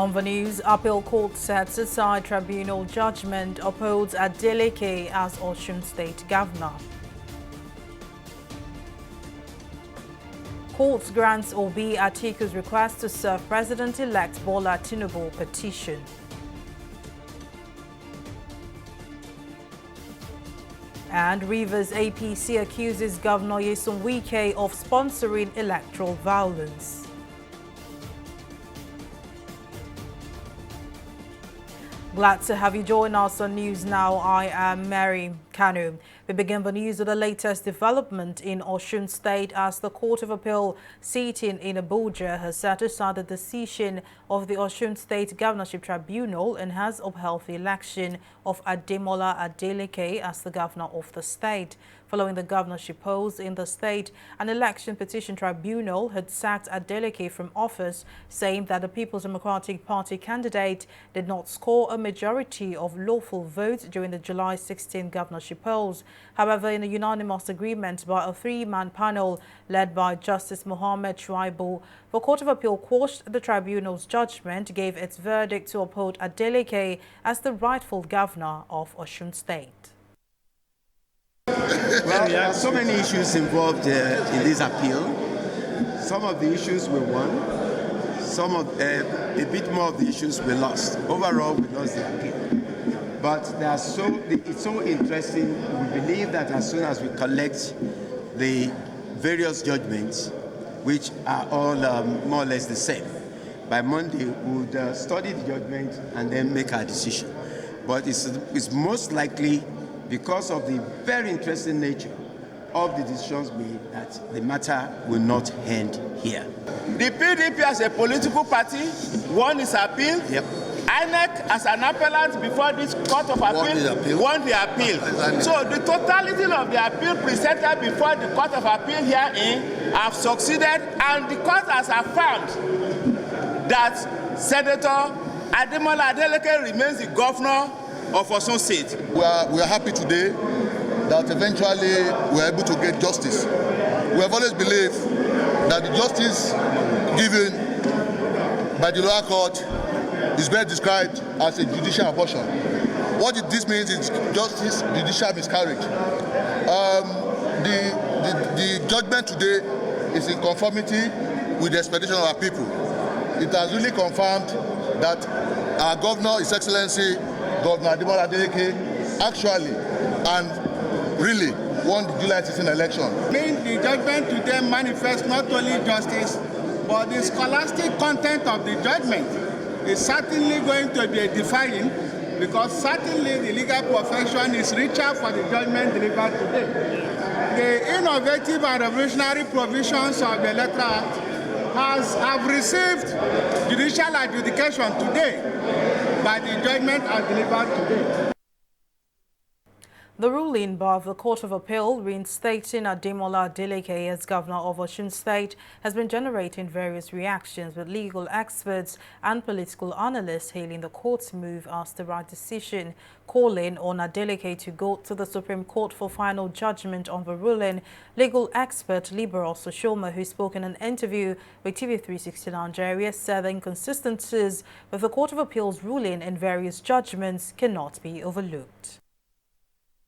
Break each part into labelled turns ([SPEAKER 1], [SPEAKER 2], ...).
[SPEAKER 1] On the news, Appeal Court sets aside tribunal judgment, upholds Adeleke as Osun State Governor. Court grants Obi Atiku's request to serve President-elect Bola Tinubu petition. And Rivers APC accuses Governor Nyesom Wike of sponsoring electoral violence. Glad to have you join us on News Now. I am Mary Kanu. We begin the news with the latest development in Osun State as the Court of Appeal sitting in Abuja has set aside the decision of the Osun State Governorship Tribunal and has upheld the election of Ademola Adeleke as the governor of the state. Following the governorship polls in the state, an election petition tribunal had sacked Adeleke from office, saying that the People's Democratic Party candidate did not score a majority of lawful votes during the July 16 governorship polls. However, in a unanimous agreement by a three-man panel led by Justice Mohammed Shuaibu, the Court of Appeal quashed the tribunal's judgment, gave its verdict to uphold Adeleke as the rightful governor of Osun State.
[SPEAKER 2] Well, there are so many issues involved in this appeal. Some of the issues we won, a bit more of the issues we lost. Overall, we lost the appeal. But it's so interesting. We believe that as soon as we collect the various judgments, which are all more or less the same, by Monday we would study the judgment and then make our decision. But it's most likely, because of the very interesting nature of the decisions made, that the matter will not end here.
[SPEAKER 3] The PDP as a political party won its appeal.
[SPEAKER 2] Yep.
[SPEAKER 3] INEC as an appellant before this Court of Appeal won the appeal. So the totality of the appeal presented before the Court of Appeal herein have succeeded, and the court has affirmed that Senator Ademola Adeleke remains the governor of Osun State.
[SPEAKER 4] We are happy today that eventually we are able to get justice. We have always believed that the justice given by the lower court is best described as a judicial abortion. What this means is justice, judicial miscarriage. The judgment today is in conformity with the expectation of our people. It has really confirmed that our governor, His Excellency Governor Ademola Adeleke, actually and really won the July 16 election.
[SPEAKER 5] The judgment today manifests not only justice, but the scholastic content of the judgment is certainly going to be edifying, because certainly the legal profession is richer for the judgment delivered today. The innovative and revolutionary provisions of the Electoral Act have received judicial adjudication today by the judgment as delivered today.
[SPEAKER 1] The ruling by the Court of Appeal reinstating Ademola Adeleke as governor of Osun State has been generating various reactions, with legal experts and political analysts hailing the court's move as the right decision, calling on Adeleke to go to the Supreme Court for final judgment on the ruling. Legal expert Liberos Oshoma, who spoke in an interview with TV360 Nigeria, said the inconsistencies with the Court of Appeal's ruling and various judgments cannot be overlooked.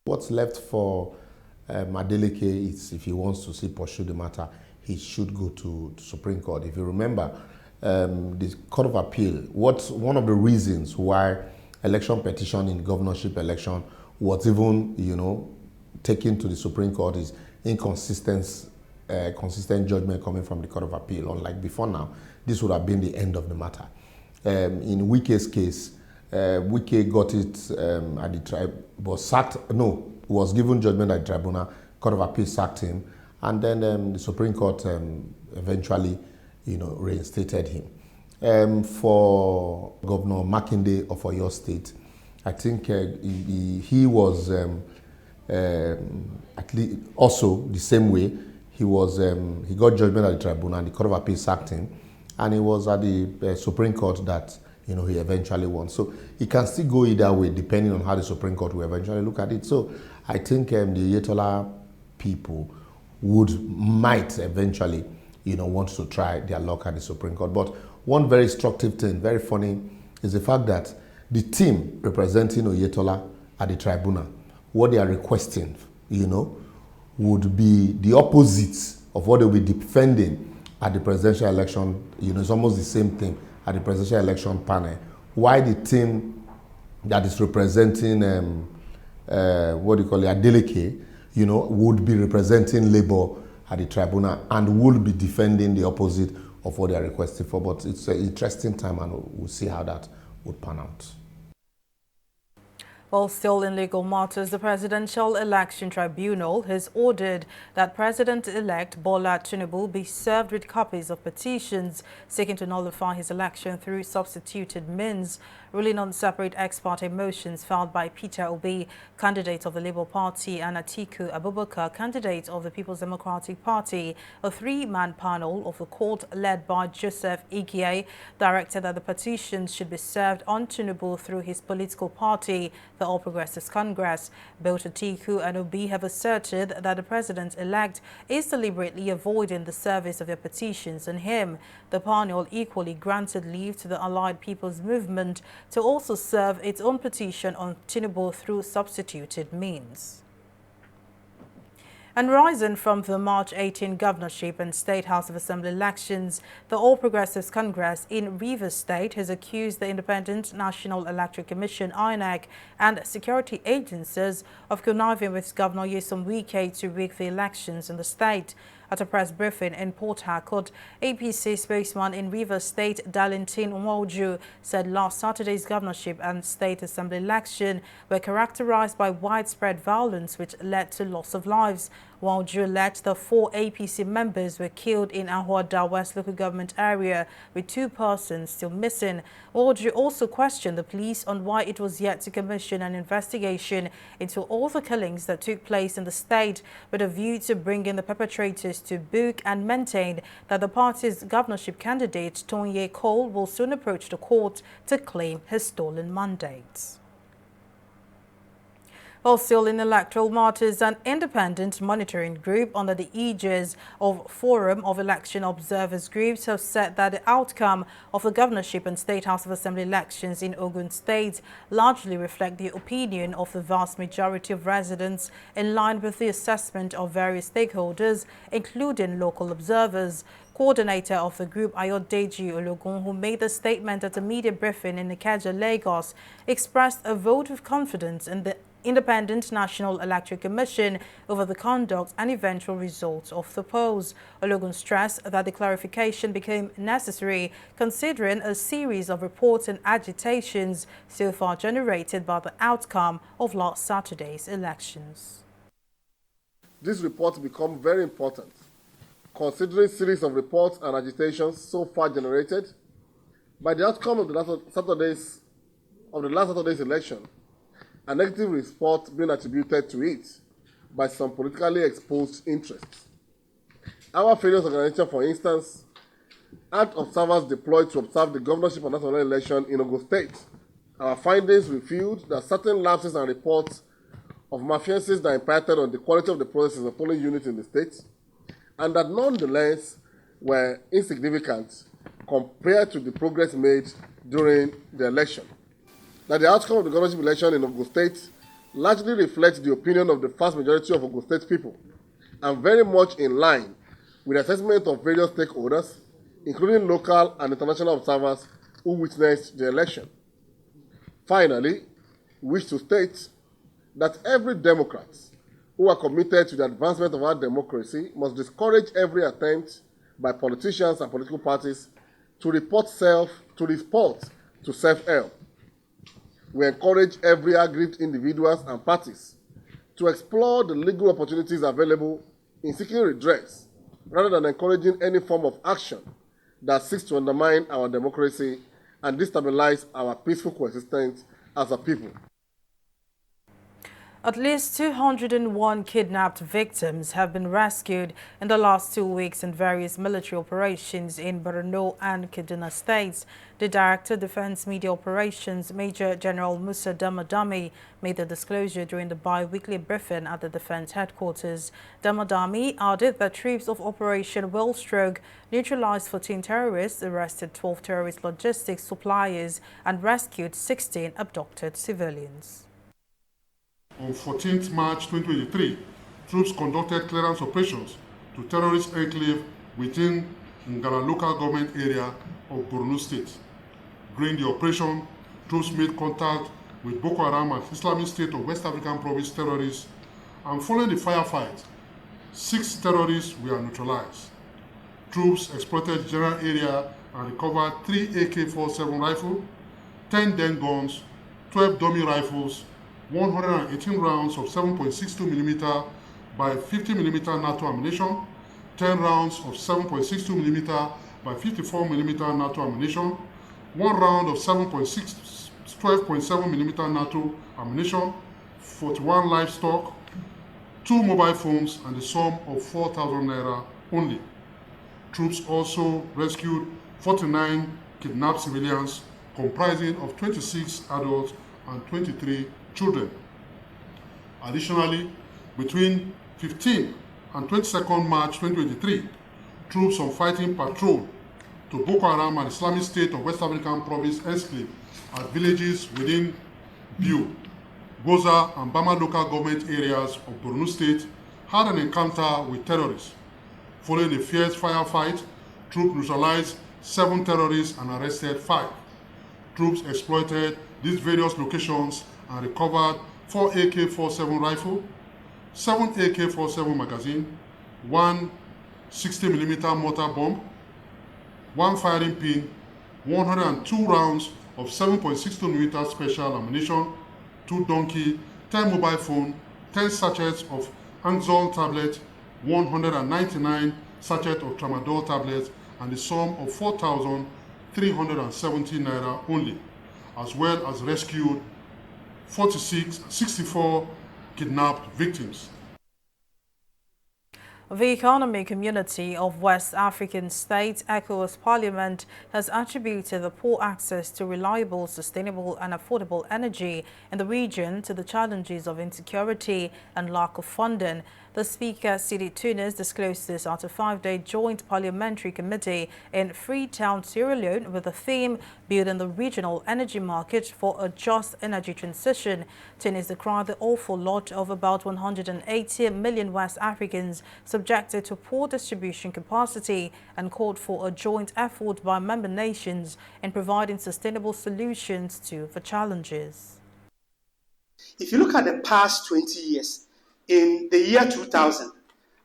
[SPEAKER 6] What's left for Adeleke is, if he wants to see pursue the matter, he should go to Supreme Court. If you remember, the Court of Appeal, one of the reasons why election petition in governorship election was even, taken to the Supreme Court is consistent judgment coming from the Court of Appeal. Unlike before now, this would have been the end of the matter. In Wike's case, Wike got it at the tribe, was given judgment at the tribunal. Court of Appeal sacked him, and then the Supreme Court eventually, reinstated him. For Governor Makinde of Oyo State, I think he was at least also the same way. He got judgment at the tribunal, and the Court of Appeal sacked him, and it was at the Supreme Court that he eventually won. So it can still go either way depending on how the Supreme Court will eventually look at it. So I think the Yetola people might eventually, want to try their luck at the Supreme Court. But one very instructive thing, very funny, is the fact that the team representing Oyetola at the tribunal, what they are requesting, would be the opposite of what they will be defending at the presidential election. It's almost the same thing at the presidential election panel. Why the team that is representing, Adeleke, would be representing Labour at the tribunal and would be defending the opposite of what they are requesting for. But it's an interesting time, and we'll see how that would pan out.
[SPEAKER 1] While still in legal matters, the Presidential Election Tribunal has ordered that President-elect Bola Tinubu be served with copies of petitions seeking to nullify his election through substituted means, ruling on separate ex parte motions filed by Peter Obi, candidate of the Labour Party, and Atiku Abubakar, candidate of the People's Democratic Party. A three-man panel of the court, led by Joseph Igie, directed that the petitions should be served on Tinubu through his political party, the All Progressives Congress. Both Atiku and Obi have asserted that the president-elect is deliberately avoiding the service of their petitions on him. The panel equally granted leave to the Allied People's Movement to also serve its own petition on Tinubu through substituted means. And rising from the March 18 governorship and State House of Assembly elections, the All Progressives Congress in Rivers State has accused the Independent National Electoral Commission (INEC) and security agencies of conniving with Governor Nyesom Wike to rig the elections in the state. At a press briefing in Port Harcourt, APC spokesman in Rivers State, Darlington Nwoju, said last Saturday's governorship and state assembly election were characterized by widespread violence which led to loss of lives. Nwoju alleged the 4 APC members were killed in Ahoada West local government area, with 2 persons still missing. Nwoju also questioned the police on why it was yet to commission an investigation into all the killings that took place in the state, with a view to bringing the perpetrators to book, and maintained that the party's governorship candidate, Tonye Cole, will soon approach the court to claim his stolen mandates. While still in electoral matters, an independent monitoring group under the aegis of Forum of Election Observers Groups have said that the outcome of the governorship and State House of Assembly elections in Ogun State largely reflect the opinion of the vast majority of residents, in line with the assessment of various stakeholders, including local observers. Coordinator of the group, Ayodeji Ologun, who made the statement at a media briefing in Ikeja, Lagos, expressed a vote of confidence in the Independent National Electoral Commission over the conduct and eventual results of the polls. Ologun stressed that the clarification became necessary considering a series of reports and agitations so far generated by the outcome of last Saturday's elections.
[SPEAKER 7] This report becomes very important, considering series of reports and agitations so far generated by the outcome of the last Saturday's election. A negative report being attributed to it by some politically exposed interests. Our failures organization, for instance, had observers deployed to observe the governorship and national election in Ogun State. Our findings revealed that certain lapses and reports of malfeasance that impacted on the quality of the process in the polling unit in the state, and that nonetheless were insignificant compared to the progress made during the election. That the outcome of the governorship election in Ogun State largely reflects the opinion of the vast majority of Ogun State people, and very much in line with the assessment of various stakeholders, including local and international observers who witnessed the election. Finally, we wish to state that every Democrat who are committed to the advancement of our democracy must discourage every attempt by politicians and political parties to report to self-help. We encourage every aggrieved individuals and parties to explore the legal opportunities available in seeking redress, rather than encouraging any form of action that seeks to undermine our democracy and destabilize our peaceful coexistence as a people.
[SPEAKER 1] At least 201 kidnapped victims have been rescued in the last 2 weeks in various military operations in Borno and Kaduna states. The Director of Defense Media Operations, Major General Musa Damadami, made the disclosure during the bi-weekly briefing at the Defense Headquarters. Damadami added that troops of Operation Wellstroke neutralized 14 terrorists, arrested 12 terrorist logistics suppliers, and rescued 16 abducted civilians.
[SPEAKER 8] On 14th March 2023, troops conducted clearance operations to terrorist enclave within Ngara local government area of Borno State. During the operation, troops made contact with Boko Haram and Islamic State of West African Province terrorists, and following the firefight, 6 terrorists were neutralized. Troops exploited the general area and recovered 3 AK-47 rifles, 10 den guns, 12 dummy rifles, 118 rounds of 7.62mm by 50mm NATO ammunition, 10 rounds of 7.62mm by 54mm NATO ammunition, 1 round of 12.7mm NATO ammunition, 41 livestock, 2 mobile phones, and the sum of 4,000 naira only. Troops also rescued 49 kidnapped civilians, comprising of 26 adults and 23 children. Additionally, between 15 and 22nd March 2023, troops on fighting patrol to Boko Haram and Islamic State of West African Province enclave at villages within Biu, Goza, and Bama local government areas of Borno State had an encounter with terrorists. Following a fierce firefight, troops neutralized 7 terrorists and arrested 5. Troops exploited these various locations and recovered 4 AK-47 rifle, 7 AK-47 magazine, 1 60mm mortar bomb, 1 firing pin, 102 rounds of 7.62mm special ammunition, 2 donkey, 10 mobile phone, 10 sachets of Anzol tablet, 199 sachets of Tramadol tablets, and the sum of 4,370 naira only, as well as rescued 64 kidnapped victims.
[SPEAKER 1] The Economic Community of West African States, ECOWAS Parliament, has attributed the poor access to reliable, sustainable and affordable energy in the region to the challenges of insecurity and lack of funding. The Speaker, Sidi Tunis, disclosed this at a 5-day joint parliamentary committee in Freetown, Sierra Leone, with the theme Building the Regional Energy Market for a Just Energy Transition. Tunis decried the awful lot of about 180 million West Africans subjected to poor distribution capacity and called for a joint effort by member nations in providing sustainable solutions to the challenges.
[SPEAKER 9] If you look at the past 20 years, in the year 2000,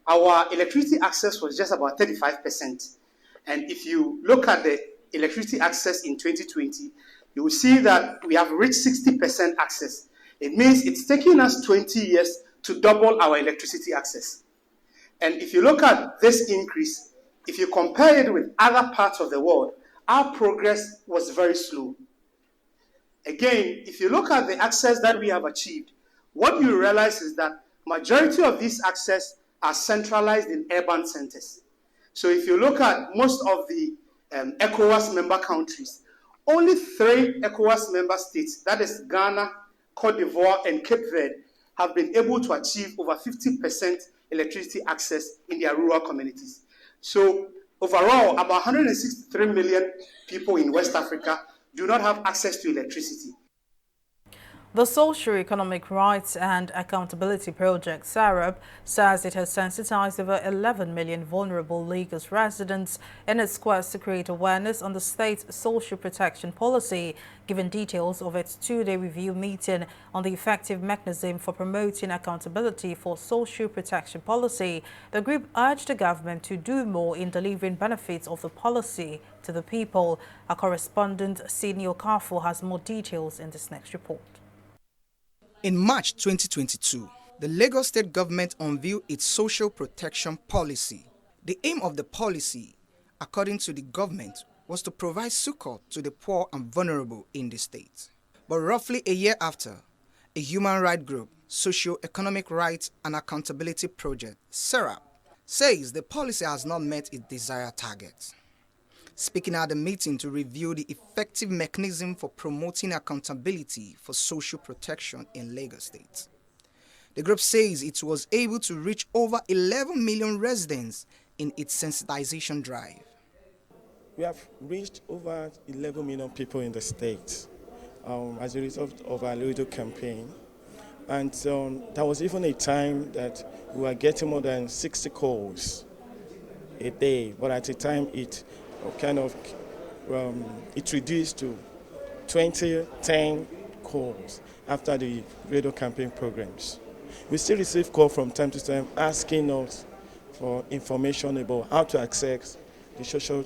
[SPEAKER 9] our electricity access was just about 35%. And if you look at the electricity access in 2020, you will see that we have reached 60% access. It means it's taking us 20 years to double our electricity access. And if you look at this increase, if you compare it with other parts of the world, our progress was very slow. Again, if you look at the access that we have achieved, what you realize is that majority of these access are centralized in urban centers. So if you look at most of the ECOWAS member countries, only 3 ECOWAS member states, that is Ghana, Cote d'Ivoire, and Cape Verde, have been able to achieve over 50% electricity access in their rural communities. So overall, about 163 million people in West Africa do not have access to electricity.
[SPEAKER 1] The Socio-Economic Rights and Accountability Project, SARAP, says it has sensitized over 11 million vulnerable Lagos residents in its quest to create awareness on the state's social protection policy. Given details of its 2-day review meeting on the effective mechanism for promoting accountability for social protection policy, the group urged the government to do more in delivering benefits of the policy to the people. Our correspondent, Sidney Okafor, has more details in this next report.
[SPEAKER 10] In March 2022, the Lagos State government unveiled its social protection policy. The aim of the policy, according to the government, was to provide succor to the poor and vulnerable in the state. But roughly a year after, A human rights group, Socio-Economic Rights and Accountability Project, SERAP, says the policy has not met its desired targets. Speaking at the meeting to review the effective mechanism for promoting accountability for social protection in Lagos State, the group says it was able to reach over 11 million residents in its sensitization drive.
[SPEAKER 11] We have reached over 11 million people in the state as a result of our radio campaign. And there was even a time that we were getting more than 60 calls a day, but at the time it it reduced to 10 calls after the radio campaign programs. We still receive calls from time to time asking us for information about how to access the social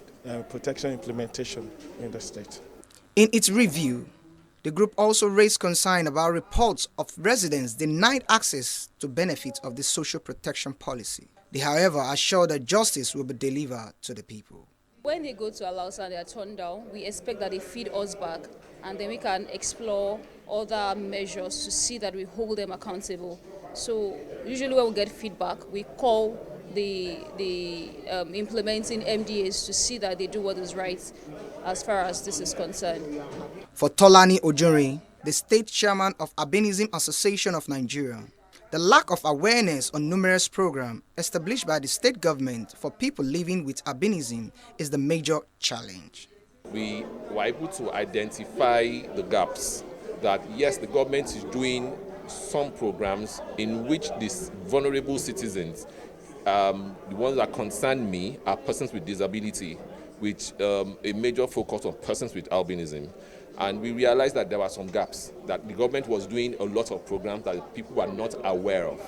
[SPEAKER 11] protection implementation in the state.
[SPEAKER 10] In its review, the group also raised concern about reports of residents denied access to benefits of the social protection policy. They, however, assured that justice will be delivered to the people.
[SPEAKER 12] When they go to Alausa and they are turned down, we expect that they feed us back, and then we can explore other measures to see that we hold them accountable. So usually when we get feedback, we call the implementing MDAs to see that they do what is right as far as this is concerned.
[SPEAKER 10] For Tolani Ojori, the state chairman of Albinism Association of Nigeria, the lack of awareness on numerous programs established by the state government for people living with albinism is the major challenge.
[SPEAKER 13] We were able to identify the gaps that, yes, the government is doing some programs in which these vulnerable citizens, the ones that concern me, are persons with disability, with a major focus on persons with albinism. And we realized that there were some gaps, that the government was doing a lot of programs that people were not aware of.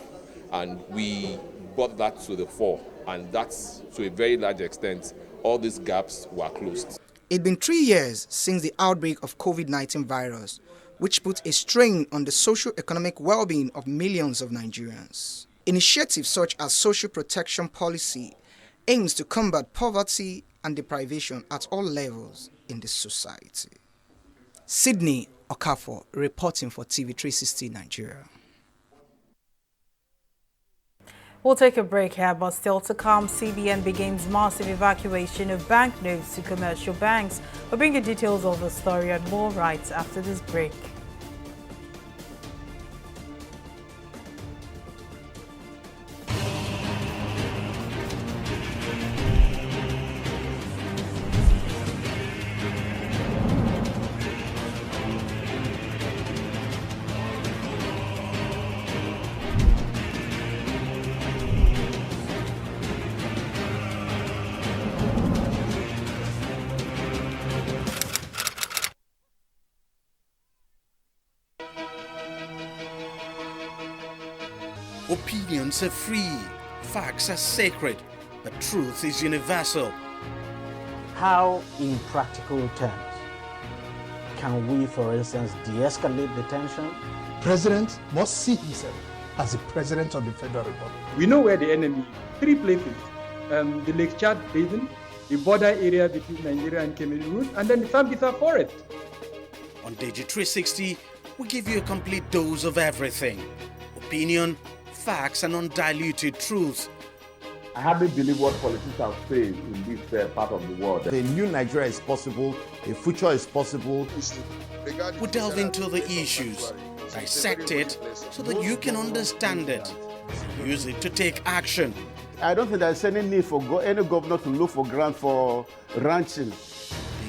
[SPEAKER 13] And we brought that to the fore. And that's, to a very large extent, all these gaps were closed.
[SPEAKER 10] It's been 3 years since the outbreak of COVID-19 virus, which put a strain on the socio-economic well-being of millions of Nigerians. Initiatives such as social protection policy aims to combat poverty and deprivation at all levels in the society. Sydney Okafor reporting for TV360 Nigeria.
[SPEAKER 1] We'll take a break here, but still to come, CBN begins massive evacuation of banknotes to commercial banks. We'll bring you details of the story and more right after this break.
[SPEAKER 14] Opinions are free, facts are sacred, but truth is universal.
[SPEAKER 15] How, in practical terms, can we, for instance, de-escalate the tension?
[SPEAKER 16] President must see himself as the President of the Federal Republic.
[SPEAKER 17] We know where the enemy is. 3 places, the Lake Chad Basin, the border area between Nigeria and Cameroon, and then the Sambisa Forest.
[SPEAKER 14] On Digi360, we give you a complete dose of everything. Opinion, facts and undiluted truth.
[SPEAKER 18] I hardly believe what politicians have said in this part of the world.
[SPEAKER 19] A new Nigeria is possible, a future is possible.
[SPEAKER 14] We delve into the issues, dissect it so that you can understand it, use it to take action.
[SPEAKER 2] I don't think there's any need for any governor to look for grant for ranching.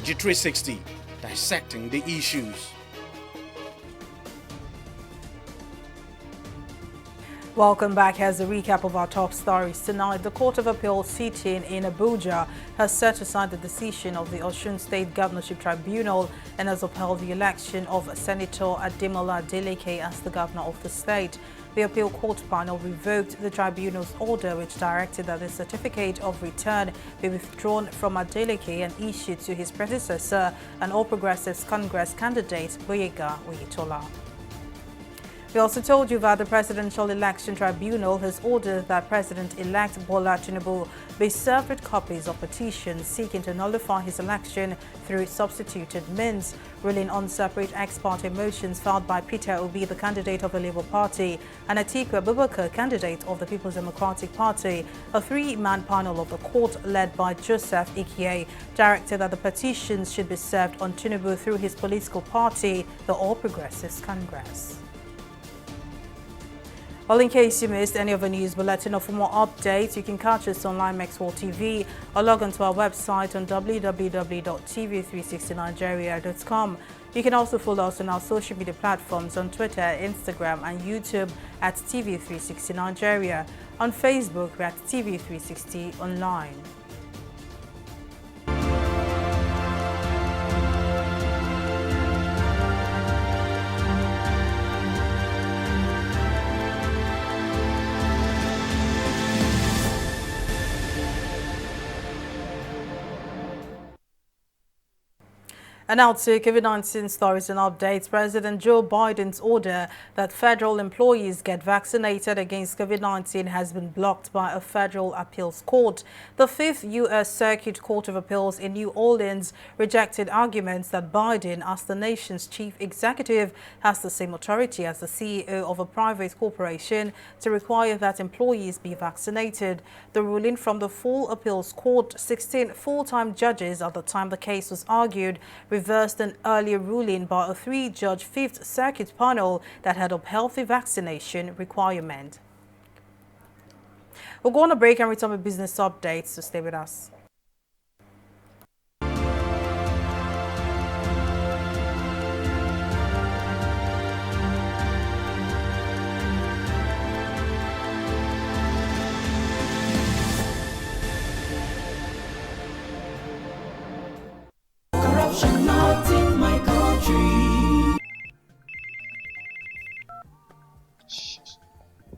[SPEAKER 14] Digi360, dissecting the issues.
[SPEAKER 1] Welcome back. Here's a recap of our top stories tonight. The Court of Appeal sitting in Abuja has set aside the decision of the Osun State Governorship Tribunal and has upheld the election of Senator Ademola Adeleke as the governor of the state. The appeal court panel revoked the tribunal's order which directed that the certificate of return be withdrawn from Adeleke and issued to his predecessor and All Progressives Congress candidate Boyega Oyetola. We also told you that the Presidential Election Tribunal has ordered that President-elect Bola Tinubu be served with copies of petitions seeking to nullify his election through substituted means. Ruling on separate ex-parte motions filed by Peter Obi, the candidate of the Labour Party, and Atiku Abubakar, candidate of the People's Democratic Party, a three-man panel of the court led by Joseph Ikie directed that the petitions should be served on Tinubu through his political party, the All Progressives Congress. Well, in case you missed any of the news bulletin or for more updates, you can catch us on Limex World TV or log on to our website on www.tv360nigeria.com. You can also follow us on our social media platforms on Twitter, Instagram and YouTube at TV360 Nigeria. On Facebook, we're at TV360 Online. And now to COVID-19 stories and updates. President Joe Biden's order that federal employees get vaccinated against COVID-19 has been blocked by a federal appeals court. The Fifth U.S. Circuit Court of Appeals in New Orleans rejected arguments that Biden, as the nation's chief executive, has the same authority as the CEO of a private corporation to require that employees be vaccinated. The ruling from the full appeals court, 16 full-time judges at the time the case was argued, reversed an earlier ruling by a three-judge Fifth Circuit panel that had upheld the vaccination requirement. We'll go on a break and return with business updates, so stay with us.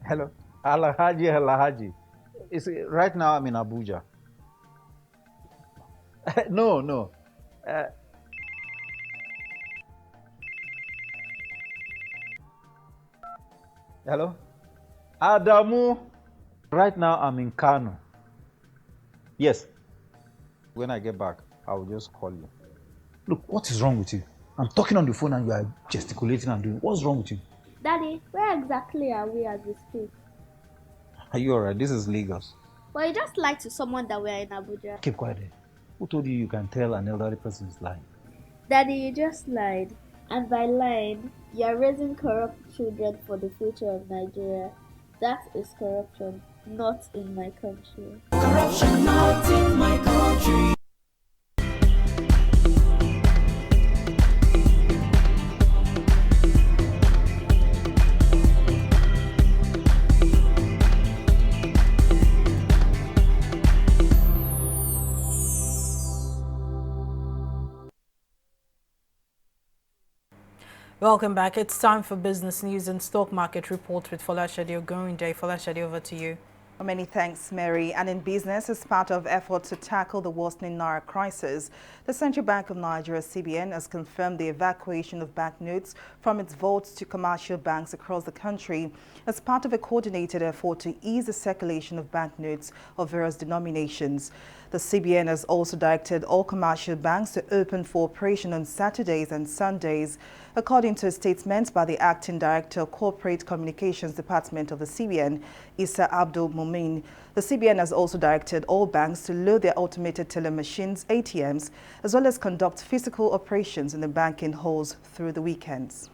[SPEAKER 20] Hello, Alhaji. Right now I'm in Abuja. No. Hello, Adamu. Right now I'm in Kano. Yes. When I get back, I will just call you.
[SPEAKER 21] Look, what is wrong with you? I'm talking on the phone and you are gesticulating and doing. What's wrong with you?
[SPEAKER 22] Daddy, where exactly are we as we speak?
[SPEAKER 20] Are you alright? This is Lagos.
[SPEAKER 22] Well, you just lied to someone that we're in Abuja.
[SPEAKER 21] Keep quiet. Who told you can tell an elderly person is lying?
[SPEAKER 22] Daddy, you just lied. And by lying, you are raising corrupt children for the future of Nigeria. That is corruption, not in my country. Corruption not in my country.
[SPEAKER 1] Welcome back. It's time for business news and stock market report with Folashade Ogorinde. Folashade, over to you.
[SPEAKER 23] Many thanks, Mary. And in business, as part of efforts to tackle the worsening Naira crisis, the Central Bank of Nigeria, CBN, has confirmed the evacuation of banknotes from its vaults to commercial banks across the country as part of a coordinated effort to ease the circulation of banknotes of various denominations. The CBN has also directed all commercial banks to open for operation on Saturdays and Sundays. According to a statement by the Acting Director of Corporate Communications Department of the CBN, Issa Abdul Mumin, the CBN has also directed all banks to load their automated teller machines, ATMs, as well as conduct physical operations in the banking halls through the weekends.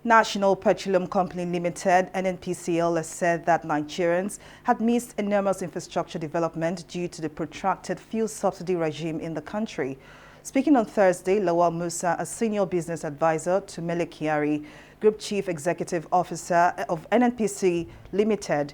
[SPEAKER 23] National Petroleum Company Limited, NNPCL, has said that Nigerians had missed enormous infrastructure development due to the protracted fuel subsidy regime in the country. Speaking on Thursday, Lawal Musa, a senior business advisor to Mele Kyari, Group Chief Executive Officer of NNPC Limited,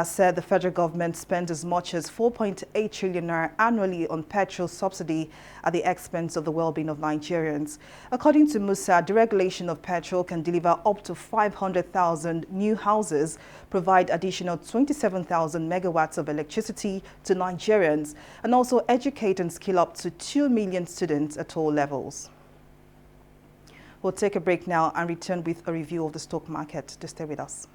[SPEAKER 23] said the federal government spent as much as 4.8 trillion naira annually on petrol subsidy at the expense of the well-being of Nigerians. According to Musa, deregulation of petrol can deliver up to 500,000 new houses, provide additional 27,000 megawatts of electricity to Nigerians, and also educate and skill up to 2 million students at all levels. We'll take a break now and return with a review of the stock market. To stay with us.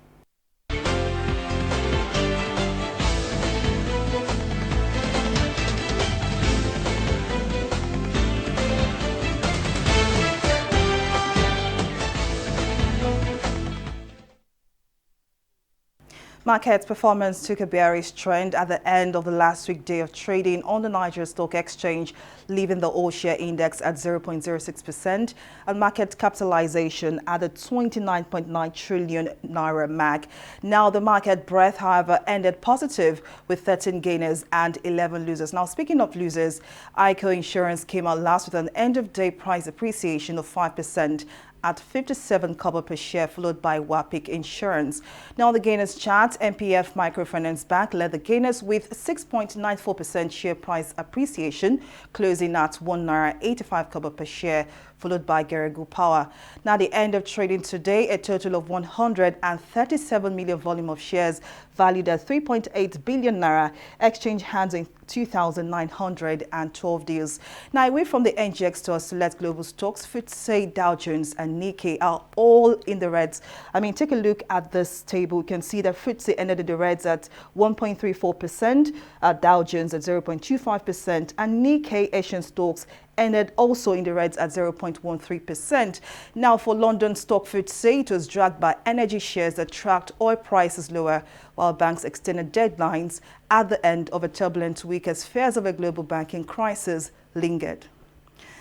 [SPEAKER 23] Market performance took a bearish trend at the end of the last week day of trading on the Nigeria Stock Exchange, leaving the all-share index at 0.06% and market capitalization at the 29.9 trillion naira mark. Now, the market breadth, however, ended positive with 13 gainers and 11 losers. Now, speaking of losers, ICO Insurance came out last with an end-of-day price appreciation of 5%. At 57 kobo per share, followed by Wapik Insurance. Now, the gainers chart, MPF Microfinance Bank led the gainers with 6.94% share price appreciation, closing at 1 naira 85 kobo per share, followed by Geregu Power. Now, the end of trading today, a total of 137 million volume of shares valued at 3.8 billion naira, exchange hands in 2,912 deals. Now, away from the NGX to our select global stocks, FTSE, Dow Jones and Nikkei are all in the reds. I mean, take a look at this table. You can see that FTSE ended in the reds at 1.34%, Dow Jones at 0.25%, and Nikkei Asian stocks ended also in the reds at 0.13%. Now, for London stock FTSE, it was dragged by energy shares that tracked oil prices lower, while banks extended deadlines at the end of a turbulent week as fears of a global banking crisis lingered.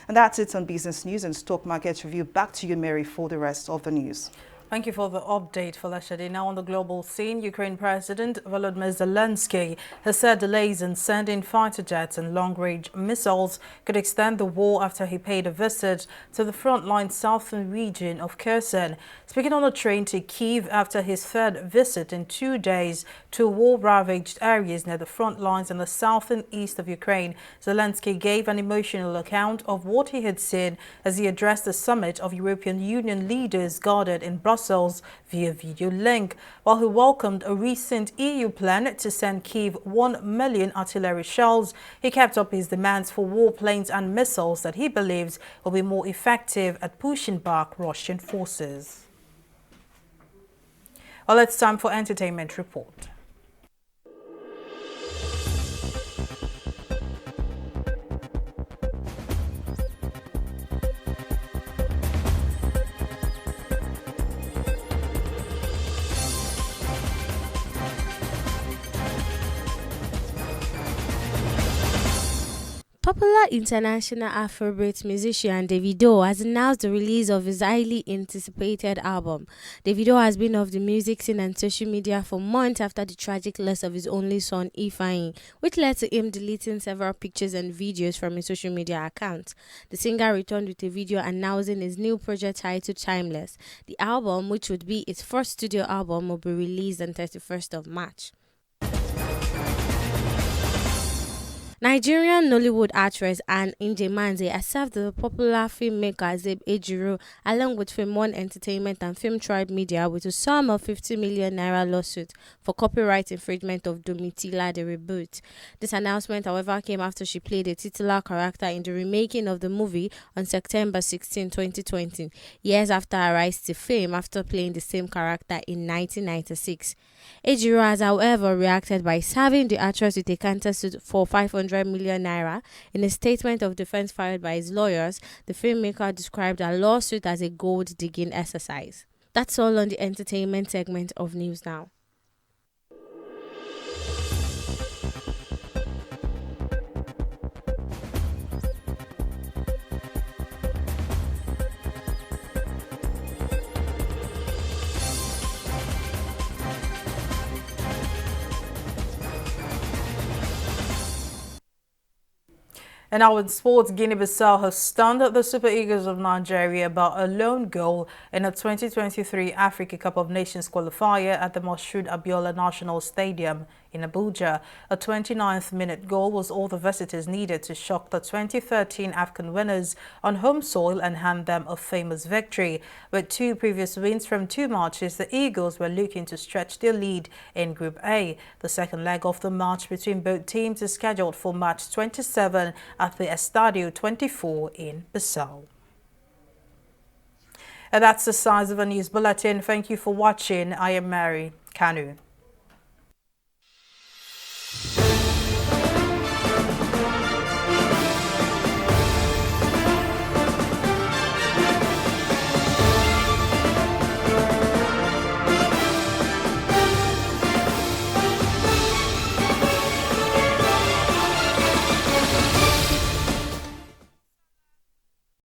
[SPEAKER 23] And that's it on Business News and Stock Market Review. Back to you, Mary, for the rest of the news.
[SPEAKER 1] Thank you for the update, Falashade. Now on the global scene, Ukraine President Volodymyr Zelensky has said delays in sending fighter jets and long-range missiles could extend the war after he paid a visit to the frontline southern region of Kherson. Speaking on a train to Kyiv after his third visit in 2 days to war-ravaged areas near the front lines in the south and east of Ukraine, Zelensky gave an emotional account of what he had seen as he addressed the summit of European Union leaders gathered in Brussels via video link, while he welcomed a recent EU plan to send Kyiv 1 million artillery shells. He kept up his demands for warplanes and missiles that he believes will be more effective at pushing back Russian forces. Well, it's time for Entertainment Report.
[SPEAKER 3] Popular international Afrobeat musician Davido has announced the release of his highly anticipated album. Davido has been off the music scene and social media for months after the tragic loss of his only son Ifeanyi, which led to him deleting several pictures and videos from his social media account. The singer returned with a video announcing his new project titled Timeless. The album, which would be his first studio album, will be released on 31st of March. Nigerian Nollywood actress Anne Njemanze has served the popular filmmaker Zeb Ejiro along with Film One Entertainment and Film Tribe Media with a sum of 50 million naira lawsuit for copyright infringement of Domitila the Reboot. This announcement, however, came after she played a titular character in the remaking of the movie on September 16, 2020, years after her rise to fame after playing the same character in 1996. Ejiro has, however, reacted by serving the actress with a countersuit for 500 million naira. In a statement of defense filed by his lawyers, the filmmaker described her lawsuit as a gold-digging exercise. That's all on the entertainment segment of News Now.
[SPEAKER 1] And now in sports, Guinea-Bissau has stunned the Super Eagles of Nigeria by a lone goal in a 2023 Africa Cup of Nations qualifier at the Moshood Abiola National Stadium in Abuja. A 29th minute goal was all the visitors needed to shock the 2013 AFCON winners on home soil and hand them a famous victory. With 2 previous wins from 2 matches, the Eagles were looking to stretch their lead in Group A. The second leg of the match between both teams is scheduled for March 27 at the Estadio 24 in Bissau. And that's the size of a news bulletin. Thank you for watching. I am Mary Kanu.